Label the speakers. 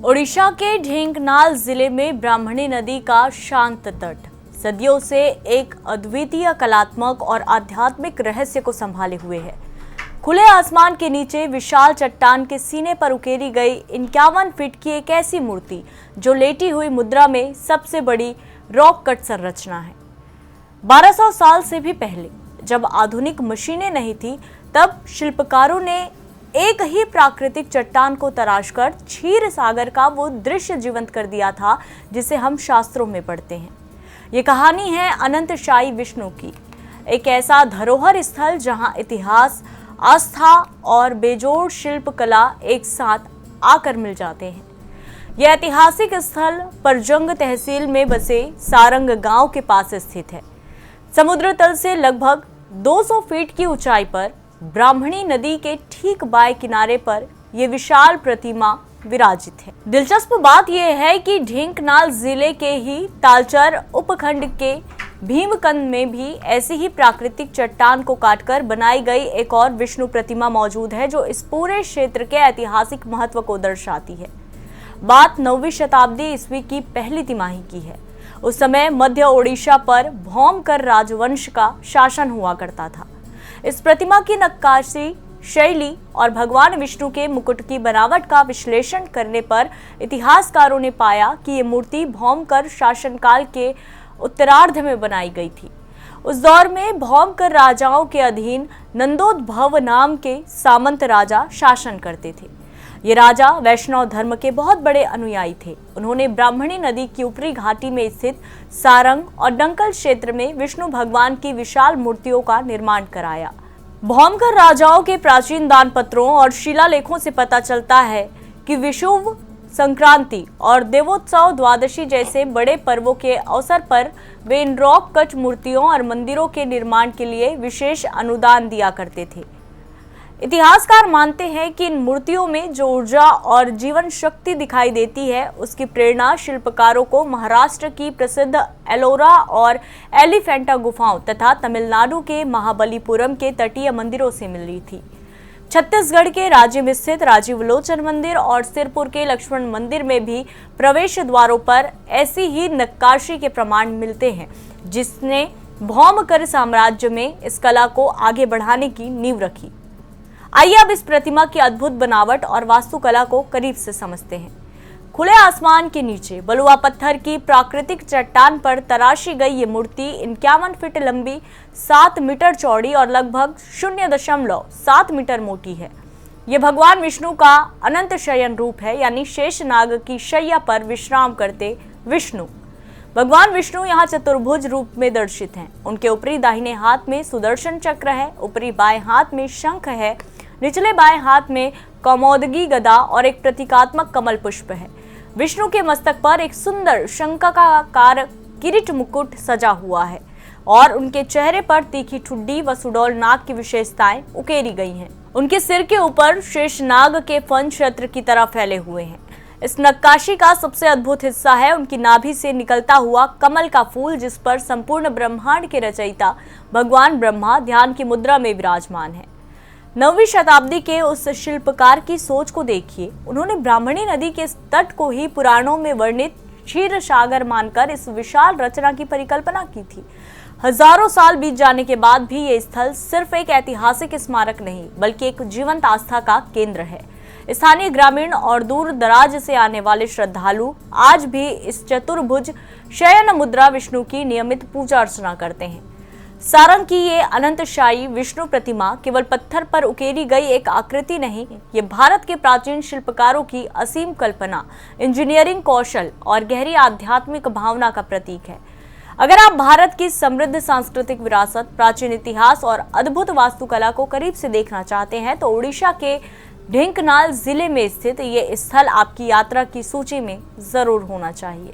Speaker 1: ओडिशा के ढेंकनाल जिले में ब्राह्मणी नदी का शांत तट सदियों से एक अद्वितीय कलात्मक और आध्यात्मिक रहस्य को संभाले हुए है। खुले आसमान के नीचे विशाल चट्टान के सीने पर उकेरी गई 51 फीट की एक ऐसी मूर्ति जो लेटी हुई मुद्रा में सबसे बड़ी रॉक कट संरचना है। 1200 साल से भी पहले जब आधुनिक मशीनें नहीं थी, तब शिल्पकारों ने एक ही प्राकृतिक चट्टान को तराशकर क्षीर सागर का वो दृश्य जीवंत कर दिया था जिसे हम शास्त्रों में पढ़ते हैं। ये कहानी है अनंतशायी विष्णु की, एक ऐसा धरोहर स्थल जहां इतिहास, आस्था और बेजोड़ शिल्प कला एक साथ आकर मिल जाते हैं। यह ऐतिहासिक स्थल परजंग तहसील में बसे सारंग गांव के पास स्थित है। समुद्र तल से लगभग 200 फीट की ऊंचाई पर ब्राह्मणी नदी के ठीक बाएं किनारे पर यह विशाल प्रतिमा विराजित है। दिलचस्प बात यह है कि ढेंकनाल जिले के ही तालचर उपखंड के भीमकंद में भी ऐसी ही प्राकृतिक चट्टान को काटकर बनाई गई एक और विष्णु प्रतिमा मौजूद है, जो इस पूरे क्षेत्र के ऐतिहासिक महत्व को दर्शाती है। बात 9वीं शताब्दी ईस्वी की पहली तिमाही की है। उस समय मध्य ओडिशा पर भौमकर राजवंश का शासन हुआ करता था। इस प्रतिमा की नक्काशी शैली और भगवान विष्णु के मुकुट की बनावट का विश्लेषण करने पर इतिहासकारों ने पाया कि ये मूर्ति भौमकर शासनकाल के उत्तरार्ध में बनाई गई थी। उस दौर में भौमकर राजाओं के अधीन नंदोद्भव नाम के सामंत राजा शासन करते थे। ये राजा वैष्णव धर्म के बहुत बड़े अनुयायी थे। उन्होंने ब्राह्मणी नदी की ऊपरी घाटी में स्थित सारंग और डंकल क्षेत्र में विष्णु भगवान की विशाल मूर्तियों का निर्माण कराया। भौमकर राजाओं के प्राचीन दान पत्रों और शिलालेखों से पता चलता है कि विषुव संक्रांति और देवोत्सव द्वादशी जैसे बड़े पर्वों के अवसर पर वे इन रॉक कट मूर्तियों और मंदिरों के निर्माण के लिए विशेष अनुदान दिया करते थे। इतिहासकार मानते हैं कि इन मूर्तियों में जो ऊर्जा और जीवन शक्ति दिखाई देती है, उसकी प्रेरणा शिल्पकारों को महाराष्ट्र की प्रसिद्ध एलोरा और एलिफेंटा गुफाओं तथा तमिलनाडु के महाबलीपुरम के तटीय मंदिरों से मिली थी। छत्तीसगढ़ के रांची में स्थित राजीव लोचन मंदिर और सिरपुर के लक्ष्मण मंदिर में भी प्रवेश द्वारों पर ऐसी ही नक्काशी के प्रमाण मिलते हैं, जिसने भौमकर साम्राज्य में इस कला को आगे बढ़ाने की नींव रखी। आइए अब इस प्रतिमा की अद्भुत बनावट और वास्तुकला को करीब से समझते हैं। खुले आसमान के नीचे बलुआ पत्थर की प्राकृतिक चट्टान पर तराशी गई ये मूर्ति 51 फीट लंबी, 7 मीटर चौड़ी और लगभग 0.7 मीटर मोटी है। ये भगवान विष्णु का अनंत शयन रूप है, यानी शेषनाग की शैया पर विश्राम करते विष्णु। भगवान विष्णु यहाँ चतुर्भुज रूप में दर्शित हैं। उनके ऊपरी दाहिने हाथ में सुदर्शन चक्र है, ऊपरी बाएं हाथ में शंख है, निचले बाएं हाथ में कौमोदगी गदा और एक प्रतीकात्मक कमल पुष्प है। विष्णु के मस्तक पर एक सुंदर शंखाकार किरीट मुकुट सजा हुआ है और उनके चेहरे पर तीखी ठुड्डी व सुडौल नाग की विशेषताएं उकेरी गई हैं। उनके सिर के ऊपर शेषनाग के फन छत्र की तरह फैले हुए हैं। इस नक्काशी का सबसे अद्भुत हिस्सा है उनकी नाभि से निकलता हुआ कमल का फूल, जिस पर संपूर्ण ब्रह्मांड के रचयिता भगवान ब्रह्मा ध्यान की मुद्रा में विराजमान है। 9वीं शताब्दी के उस शिल्पकार की सोच को देखिए। उन्होंने ब्राह्मणी नदी के तट को ही पुराणों में वर्णित क्षीर सागर मानकर इस विशाल रचना की परिकल्पना की थी। हजारों साल बीत जाने के बाद भी ये स्थल सिर्फ एक ऐतिहासिक स्मारक नहीं, बल्कि एक जीवंत आस्था का केंद्र है। स्थानीय ग्रामीण और दूर दराज से आने वाले श्रद्धालु आज भी इस चतुर्भुज शयन मुद्रा विष्णु की नियमित पूजा अर्चना करते हैं। सारंग की ये अनंतशायी विष्णु प्रतिमा केवल पत्थर पर उकेरी गई एक आकृति नहीं, ये भारत के प्राचीन शिल्पकारों की असीम कल्पना, इंजीनियरिंग कौशल और गहरी आध्यात्मिक भावना का प्रतीक है। अगर आप भारत की समृद्ध सांस्कृतिक विरासत, प्राचीन इतिहास और अद्भुत वास्तुकला को करीब से देखना चाहते हैं, तो ओडिशा के ढेंकनाल जिले में स्थित ये स्थल आपकी यात्रा की सूची में जरूर होना चाहिए।